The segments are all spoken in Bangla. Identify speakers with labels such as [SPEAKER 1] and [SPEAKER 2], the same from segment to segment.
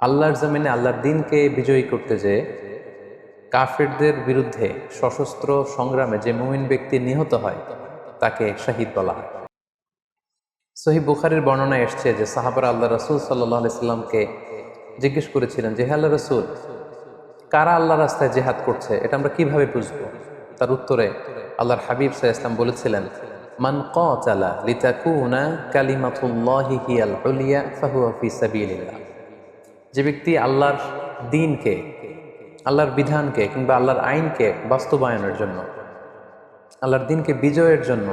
[SPEAKER 1] আল্লাহর জমিনে আল্লাহর দিনকে বিজয়ী করতে যে কাফেরদের বিরুদ্ধে সশস্ত্র সংগ্রামে যে মুমিন ব্যক্তি নিহত হয় তাকে শহীদ বলা হয়। সহিহ বুখারীর বর্ণনায় এসছে যে সাহাবারা আল্লাহ রাসূল সাল্লাল্লাহু আলাইহি সাল্লামকে জিজ্ঞেস করেছিলেন যে হে আল্লাহ রাসূল, কারা আল্লাহ রাস্তায় জিহাদ করছে এটা আমরা কিভাবে বুঝবো? তার উত্তরে আল্লাহর হাবিব সাল্লাল্লাহু আলাইহি সাল্লাম বলেছিলেন, মান কাতালা লিতাকুনা কালিমাতুল্লাহি হিয়াল উলিয়া ফাহুয়া ফি সাবিলিল্লাহ। যে ব্যক্তি আল্লাহর দ্বীনকে, আল্লাহর বিধানকে কিংবা আল্লাহর আইনকে বাস্তবায়নের জন্য, আল্লাহর দ্বীনকে বিজয়ের জন্য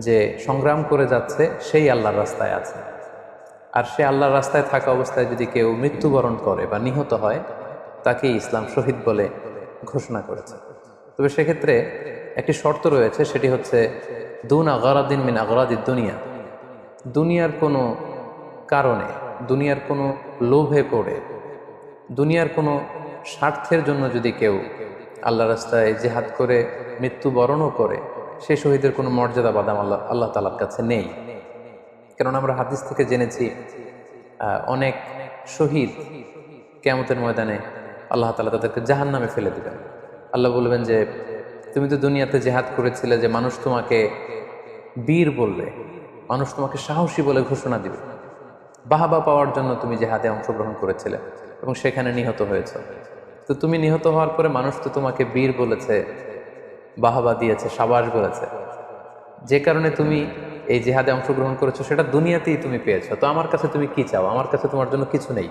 [SPEAKER 1] যে সংগ্রাম করে যাচ্ছে সেই আল্লাহর রাস্তায় আছে। আর সে আল্লাহর রাস্তায় থাকা অবস্থায় যদি কেউ মৃত্যুবরণ করে বা নিহত হয় তাকে ইসলাম শহীদ বলে ঘোষণা করেছে। তবে সেক্ষেত্রে একটি শর্ত রয়েছে, সেটি হচ্ছে দুন আগরাদিন মিন আগরাদিদ দুনিয়া। দুনিয়ার কোনো কারণে, দুনিয়ার কোনো লোভে পড়ে, দুনিয়ার কোনো স্বার্থের জন্য যদি কেউ আল্লাহ রাস্তায় জিহাদ করে মৃত্যুবরণও করে, সে শহীদের কোনো মর্যাদা বাদাম আল্লাহ তাআলার কাছে নেই। কারণ আমরা হাদিস থেকে জেনেছি অনেক শহীদ কিয়ামতের ময়দানে আল্লাহ তাআলা তাদেরকে জাহান্নামে ফেলে দিবেন। আল্লাহ বলবেন যে তুমি তো দুনিয়াতে জিহাদ করেছিলে, যে মানুষ তোমাকে বীর বলবে, মানুষ তোমাকে সাহসী বলে ঘোষণা দিবে, বাহাবা পাওয়ার জন্য তুমি জিহাদে অংশগ্রহণ করেছিলে এবং সেখানে নিহত হয়েছে। তো তুমি নিহত হওয়ার পরে মানুষ তো তোমাকে বীর বলেছে, বাহাবা দিয়েছে, সাবাস বলেছে, যে কারণে তুমি এই জিহাদে অংশগ্রহণ করেছো সেটা দুনিয়াতেই তুমি পেয়েছো। তো আমার কাছে তুমি কি চাও? আমার কাছে তোমার জন্য কিছু নেই।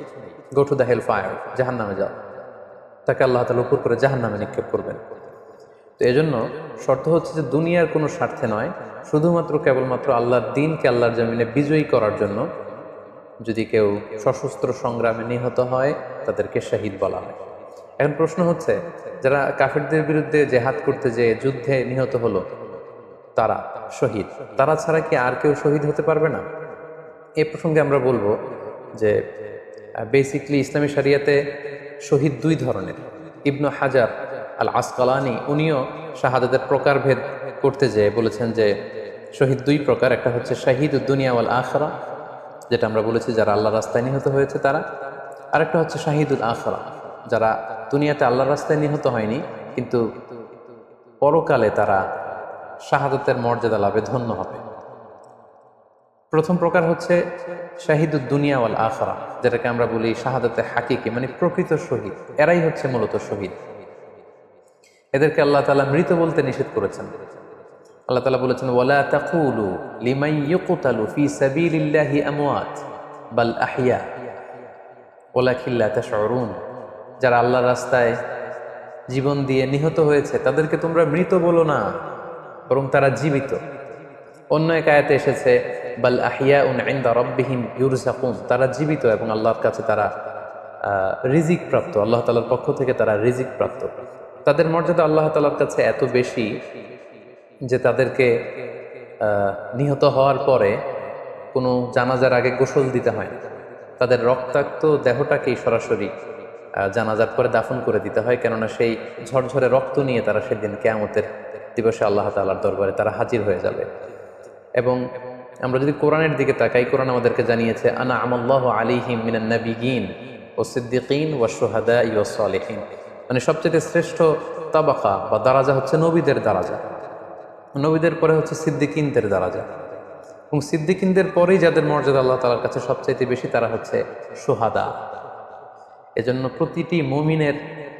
[SPEAKER 1] Go to the hell fire, জাহান্নামে যাও। তাকে আল্লাহ তাআলা উপর করে জাহান্নামে নিক্ষেপ করবেন। তো এজন্য শর্ত হচ্ছে যে দুনিয়ার কোনো স্বার্থে নয়, শুধুমাত্র কেবলমাত্র আল্লাহর দ্বীনকে আল্লাহর জমিনে বিজয়ী করার জন্য যদি কেউ সশস্ত্র সংগ্রামে নিহত হয় তাদেরকে শহীদ বলা হয়। এখন প্রশ্ন হচ্ছে, যারা কাফেরদের বিরুদ্ধে জিহাদ করতে যে যুদ্ধে নিহত হলো তারা শহীদ, তারা ছাড়া কি আর কেউ শহীদ হতে পারবে না? এই প্রসঙ্গে আমরা বলবো যে বেসিকলি ইসলামী শরিয়াতে শহীদ দুই ধরনের। ইবনু হাজার আল আসকালানি উনিও শাহাদাতের প্রকারভেদ করতে যেয়ে বলেছেন যে শহীদ দুই প্রকার। একটা হচ্ছে শাহিদুদ দুনিয়া ওয়াল আখিরা, যেটা আমরা বলেছি যারা আল্লাহর রাস্তায় নিহত হয়েছে তারা। আরেকটা হচ্ছে শাহিদুল আখিরা, যারা দুনিয়াতে আল্লাহর রাস্তায় নিহত হয়নি কিন্তু পরকালে তারা শাহাদাতের মর্যাদা লাভে ধন্য হবে। প্রথম প্রকার হচ্ছে শাহিদুদ দুনিয়া ওয়াল আখিরা, যেটাকে আমরা বলি শাহাদাতে হাকিকি, মানে প্রকৃত শহীদ। এরাই হচ্ছে মূলত শহীদ। এদেরকে আল্লাহ তাআলা মৃত বলতে নিষেধ করেছেন। আল্লাহ তাআলা বলেছেন, ওয়ালা তাকুলু লিমান ইউকতালু ফি সাবিলিল্লাহি আমওয়াত বাল আহইয়া ওয়ালাকিন লা তাশউরুন। যারা আল্লাহর রাস্তায় জীবন দিয়ে নিহত হয়েছে তাদেরকে তোমরা মৃত বলো না, বরং তারা জীবিত। অন্য এক আয়াতে এসেছে বাল আহিয়াউন ইনদা রাব্বিহিম ইউরযাকুন, তারা জীবিত এবং আল্লাহর কাছে তারা রিজিক প্রাপ্ত, আল্লাহ তাআলার পক্ষ থেকে তারা রিজিক প্রাপ্ত। তাদের মর্যাদা আল্লাহ তাআলার কাছে এত বেশি যে তাদেরকে নিহত হওয়ার পরে কোনো জানাজার আগে গোসল দিতে হয় না। তাদের রক্তাক্ত দেহটাকেই সরাসরি জানাজার পরে দাফন করে দিতে হয়, কেননা সেই ঝরঝরে রক্ত নিয়ে তারা সেদিন কিয়ামতের দিবসে আল্লাহ তাআলার দরবারে তারা হাজির হয়ে যাবে। এবং আমরা যদি কোরআনের দিকে তাকাই, কোরআন আমাদেরকে জানিয়েছে আনা আমাল্লাহু আলাইহিম মিনান নাবিয়িন ওয়াস সিদ্দিকিন ওয়াশ শুহাদাই ওয়াস সালিহিন, মানে সবচেয়ে শ্রেষ্ঠ তাবাকা বা দারাজা হচ্ছে নবীদের দারাজা, নবীদের পরে হচ্ছে সিদ্দিকিনদের দারাজা, এবং সিদ্দিকিনদের পরেই যাদের মর্যাদা আল্লাহ তাআলার কাছে সবচাইতে বেশি তারা হচ্ছে শুহাদা। এজন্য প্রতিটি মুমিনের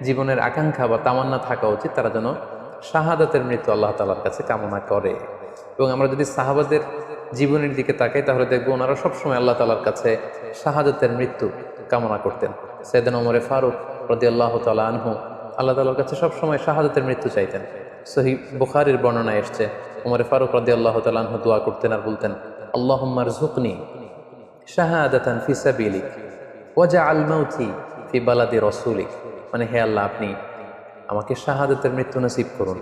[SPEAKER 1] জীবনের আকাঙ্ক্ষা বা তামান্না থাকা উচিত তারা যেন শাহাদাতের মৃত্যু আল্লাহ তাআলার কাছে কামনা করে। এবং আমরা যদি সাহাবাদের জীবনের দিকে তাকাই তাহলে দেখবো ওনারা সবসময় আল্লাহ তাআলার কাছে শাহাদাতের মৃত্যু কামনা করতেন। সাইয়েদনা ওমর ফারুক রাদিয়াল্লাহু তাআলা আনহু আল্লাহ তাআলার কাছে সবসময় শাহাদাতের মৃত্যু চাইতেন। সহিহ বুখারীর বর্ণনায় এসেছে ওমর ফারুক রাদিয়াল্লাহু তাআলা আনহু দোয়া করতেন আর বলতেন, আল্লাহুম্মা রযুকনি শাহাদাতান ফি সাবিলিক ওয়াজআল মাউতি ফি বালাদি রাসূলিক, মানে হে আল্লাহ আপনি আমাকে শাহাদাতের মৃত্যু নসিব করুন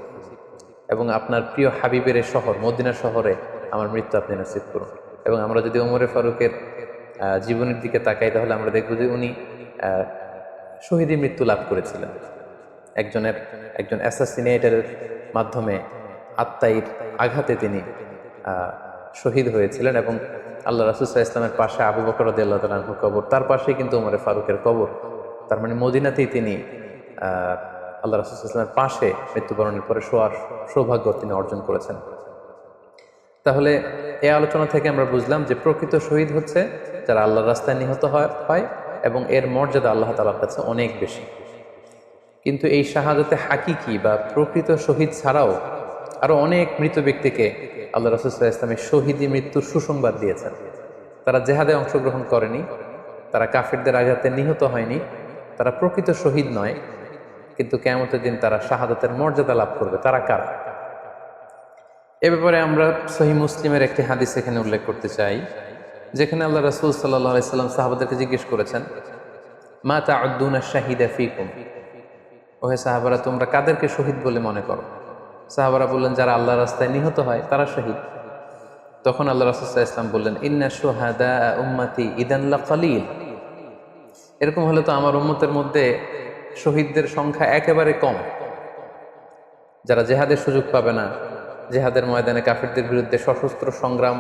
[SPEAKER 1] এবং আপনার প্রিয় হাবিবের শহর মদিনা শহরে আমার মৃত্যু আপনি নসিব করুন। এবং আমরা যদি ওমর ফারুকের জীবনের দিকে তাকাই তাহলে আমরা দেখব যে উনি শহীদি মৃত্যু লাভ করেছিলেন। একজন অ্যাসাসিনেটরের মাধ্যমে আত্মাইর আঘাতে তিনি শহীদ হয়েছিলেন এবং আল্লাহ রাসূল সাল্লাল্লাহু আলাইহি ইসলামের পাশে আবু বকর রাদিয়াল্লাহু তাআলা আনহুর কবর, তার পাশেই কিন্তু ওমর ফারুকের কবর। তার মানে মদিনাতেই তিনি আল্লাহ রাসূল সাল্লাল্লাহু আলাইহি ইসলামের পাশে মৃত্যুবরণের পরে শোয়ার সৌভাগ্য তিনি অর্জন করেছেন। তাহলে এই আলোচনা থেকে আমরা বুঝলাম যে প্রকৃত শহীদ হচ্ছে যারা আল্লাহর রাস্তায় নিহত হয় এবং এর মর্যাদা আল্লাহ তাআলার কাছে অনেক বেশি। কিন্তু এই শাহাদাতে হাকিকি বা প্রকৃত শহীদ ছাড়াও আরো অনেক মৃত ব্যক্তিকে আল্লাহ রাসূল সাল্লাল্লাহু আলাইহি ইসলামের শহীদি মৃত্যুর সুসংবাদ দিয়েছেন। তারা জেহাদে অংশগ্রহণ করেনি, তারা কাফিরদের আঘাতে নিহত হয়নি, তারা প্রকৃত শহীদ নয়, কিন্তু কিয়ামতের দিন তারা শাহাদাতের মর্যাদা লাভ করবে। তারা কারা? এ ব্যাপারে আমরা সহিহ মুসলিমের একটি হাদিস এখানে উল্লেখ করতে চাই, যেখানে আল্লাহ রাসূল সাল্লাল্লাহু আলাইহি সাল্লাম সাহাবাদেরকে জিজ্ঞেস করেছেন, মা তাউদ্দুনা শাহিদা ফীকুম, ওহে সাহাবারা তোমরা কাদেরকে শহীদ বলে মনে করো? সাহাবারা বললেন যারা আল্লাহর রাস্তায় নিহত হয় তারা শহীদ। তখন আল্লাহ রাসূল সাল্লাল্লাহু আলাইহি সাল্লাম বললেন, ইন্না শুহাদা উম্মতি ইদান লাকালিল, এরকম হলে তো আমার উম্মতের মধ্যে শহীদদের সংখ্যা একেবারে কম। যারা জেহাদের সুযোগ পাবে না, জেহাদের ময়দানে কাফিরদের বিরুদ্ধে সশস্ত্র সংগ্রাম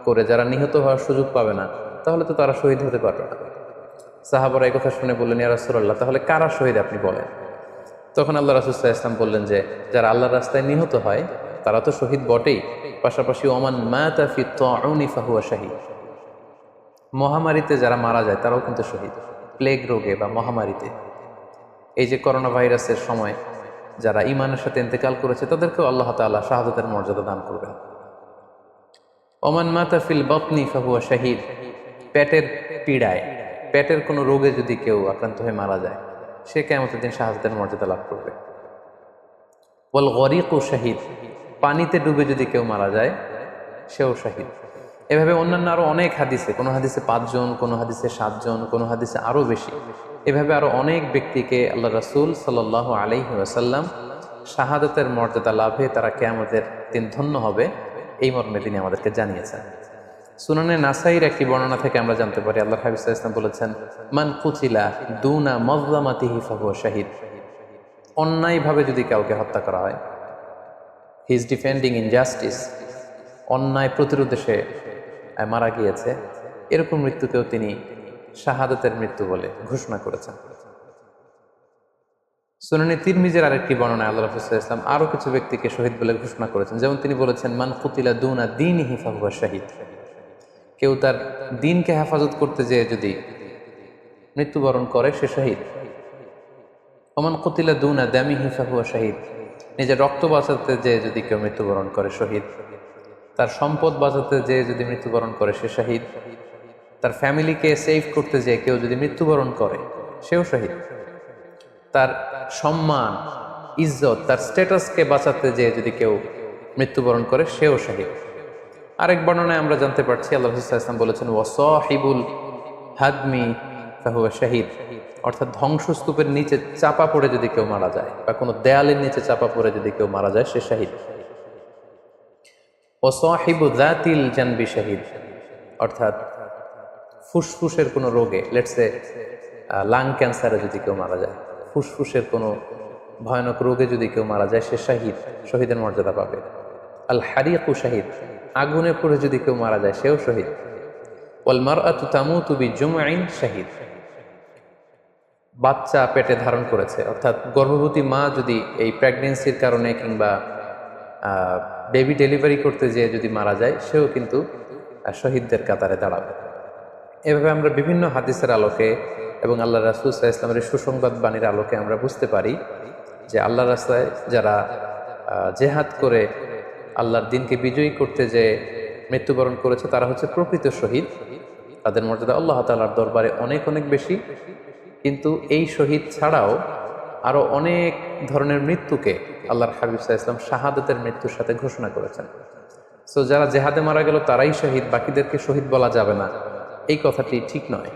[SPEAKER 1] করে যারা নিহত হওয়ার সুযোগ পাবে না, তাহলে তো তারা শহীদ হতে পারবে না। সাহাবারা এই কথা শুনে বললেন, ইয়া রাসূলুল্লাহ তাহলে কারা শহীদ আপনি বলেন। তখন আল্লাহ রাসূল সাল্লাল্লাহু আলাইহি ওয়াসাল্লাম বললেন যে যারা আল্লাহর রাস্তায় নিহত হয় তারা তো শহীদ বটেই, পাশাপাশি ওমান মাতা ফি তাউনি ফাহুয়া শাহীদ, মহামারীতে যারা মারা যায় তারাও কিন্তু শহীদ। প্লেগ রোগে বা মহামারীতে, এই যে করোনা ভাইরাসের সময় যারা ঈমানের সাথে ইন্তেকাল করেছে তাদেরকেও আল্লাহ তাআলা শাহাদাতের মর্যাদা দান করবেন। ওমান মাতা ফিল বাতনি ফাহুয়া শাহীদ, পেটের পীড়ায়, পেটের কোনো রোগে যদি কেউ আক্রান্ত হয়ে মারা যায় সে কিয়ামতের দিন শাহাদাতের মর্যাদা লাভ করবে। ওয়াল গরিকু শাহীদ, পানিতে ডুবে যদি কেউ মারা যায় সেও শাহীদ। এভাবে অন্যান্য আরো অনেক হাদিসে, কোনো হাদিসে 5 জন, কোনো হাদিসে 7 জন, কোনো হাদিসে আরো বেশি, এভাবে আরো অনেক ব্যক্তিকে আল্লাহ রাসূল সাল্লাল্লাহু আলাইহি ওয়াসাল্লাম শাহাদাতের মর্যাদা লাভে তারা কিয়ামতের দিন ধন্য হবে এই মর্মে তিনি আমাদেরকে জানিয়েছেন। সুনানে নাসাইর একটি বর্ণনা থেকে আমরা জানতে পারি আল্লাহ হাবিব সাল্লাল্লাহু আলাইহি ওয়াসাল্লাম বলেছেন, মান কুতিলা দুনা মাজলামাতিহি ফাহুয়া শাহীদ, অন্যায়ভাবে যদি কাউকে হত্যা করা হয়, হি ইজ ডিফেন্ডিং ইনজাস্টিস, অন্যায় প্রতিরোধে সে মারা গিয়েছে, এরকম মৃত্যুকেও তিনি শাহাদাতের মৃত্যু বলে ঘোষণা করেছেন। সুনানে তিরমিজির আরেকটি বর্ণনায় আল্লাহ রাসূল সাল্লাল্লাহু আলাইহি ওয়াসাল্লাম আরো কিছু ব্যক্তিকে শহীদ বলে ঘোষণা করেছেন। যেমন তিনি বলেছেন, মান কুতিলা দুনা দীনিহি ফাহুয়া শাহীদ, কেউ তার দ্বীনকে হেফাজত করতে যেয়ে যদি মৃত্যুবরণ করে সে শহীদ। ওমান কুতিলা দুনা দামিহি ফাহুয়া শাহীদ, নিজের রক্ত বাঁচাতে যেয়ে যদি কেউ মৃত্যুবরণ করে শহীদ। তার সম্পদ বাঁচাতে যেয়ে যদি মৃত্যুবরণ করে সে শহীদ। তার ফ্যামিলিকে সেভ করতে যেয়ে কেউ যদি মৃত্যুবরণ করে সেও শহীদ। তার সম্মান, ইজ্জত, তার স্ট্যাটাসকে বাঁচাতে যেয়ে যদি কেউ মৃত্যুবরণ করে সেও শহীদ। আরেক বর্ণনায় আমরা জানতে পারছি আল্লাহ রাসূল সাল্লাল্লাহু আলাইহি ওয়াসাল্লাম বলেছেন, ওয়াসাহিবুল হাদমি ফাহুয়া শাহীদ, অর্থাৎ ধ্বংসস্তূপের নিচে চাপা পড়ে যদি কেউ মারা যায় বা কোনো দেয়ালের নিচে চাপা পড়ে যদি কেউ মারা যায় সে শহীদ। ওয়াসাহিবু যাতিল জানবি শাহীদ, অর্থাৎ ফুসফুসের কোনো রোগে, লেটসে লাং ক্যান্সারে যদি কেউ মারা যায়, ফুসফুসের কোনো ভয়ানক রোগে যদি কেউ মারা যায় সে শহীদ, শহীদের মর্যাদা পাবে। আল হারিকু শাহীদ, আগুনে পড়ে যদি কেউ মারা যায় সেও শহীদ। ওয়াল মারআতু তামুতু বিজুমঈন শাহীদ, বাচ্চা পেটে ধারণ করেছে, অর্থাৎ গর্ভবতী মা যদি এই প্রেগন্যান্সির কারণে কিংবা বেবি ডেলিভারি করতে যেয়ে যদি মারা যায় সেও কিন্তু শহীদদের কাতারে দাঁড়াবে। এভাবে আমরা বিভিন্ন হাদিসের আলোকে এবং আল্লাহ রাসূল সাল্লাল্লাহু আলাইহি ওয়াসাল্লামের সুসংবাদ বাণীর আলোকে আমরা বুঝতে পারি যে আল্লাহর রাস্তায় যারা জেহাদ করে আল্লাহর দ্বীনকে বিজয়ী করতে যে মৃত্যুবরণ করেছে তারা হচ্ছে প্রকৃত শহীদ। তাদের মর্যাদা আল্লাহ তাআলার দরবারে অনেক অনেক বেশি। কিন্তু এই শহীদ ছাড়াও আরো অনেক ধরনের মৃত্যুকে আল্লাহর হাবিব সাল্লাল্লাহু আলাইহি ওয়াসাল্লাম শাহাদাতের মৃত্যুর সাথে ঘোষণা করেছেন। সো যারা জেহাদে মারা গেল তারাই শহীদ, বাকিদেরকে শহীদ বলা যাবে না, এই কথাটি ঠিক নয়।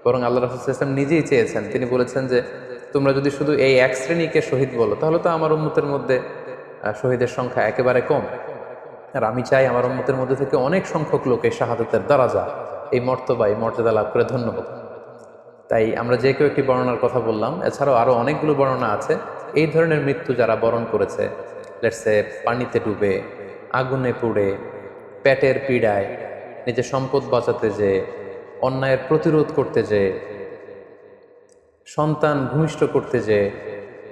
[SPEAKER 1] বরং আল্লাহ রাসূল সাল্লাল্লাহু আলাইহি ওয়াসাল্লাম নিজেই চেয়েছেন, তিনি বলেছেন যে তোমরা যদি শুধু এই এক শ্রেণীকে শহীদ বলো তাহলে তো আমার উম্মতের মধ্যে শহীদের সংখ্যা একেবারে কম। আর আমি চাই আমার উম্মতের মধ্যে থেকে অনেক সংখ্যক লোক এই শাহাদাতের দ্বারাজা, এই মর্তবা, এই মর্যাদা লাভ করে ধন্য হোক। তাই আমরা যে কেউ একটি বর্ণনার কথা বললাম, এছাড়াও আরো অনেকগুলো বর্ণনা আছে এই ধরনের মৃত্যু যারা বরণ করেছে, লেটসে পানিতে ডুবে, আগুনে পুড়ে, পেটের পীড়ায়, নিজের সম্পদ বাঁচাতে যে, অন্যায়ের প্রতিরোধ করতে যে, সন্তান ভূমিষ্ঠ করতে যে,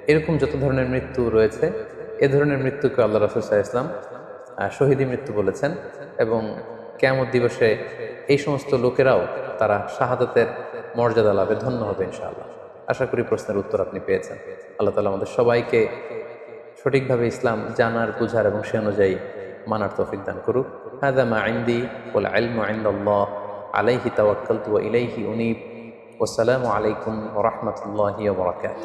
[SPEAKER 1] এরকম যত ধরনের মৃত্যু রয়েছে, এ ধরনের মৃত্যুকে আল্লাহ রাসূল সাল্লাল্লাহু আলাইহি ওয়াসাল্লাম শহীদী মৃত্যু বলেছেন। এবং কিয়ামত দিবসে এই সমস্ত লোকেরাও তারা শাহাদাতের মর্যাদা লাভে ধন্য হবে ইনশাআল্লাহ। আশা করি প্রশ্নের উত্তর আপনি পেয়েছেন। আল্লাহ তাআলা আমাদের সবাইকে সঠিকভাবে ইসলাম জানার, বুঝার এবং সে অনুযায়ী মানার তৌফিক দান করুক। হাযা মা ইনদি ওয়াল ইলমু ইনদাল্লাহ আলাইহি তাওয়াক্কালতু ওয়া ইলাইহি উনীব। ওয়াসসালামু আলাইকুম ওয়া রাহমাতুল্লাহি ওয়া বারাকাতুহু।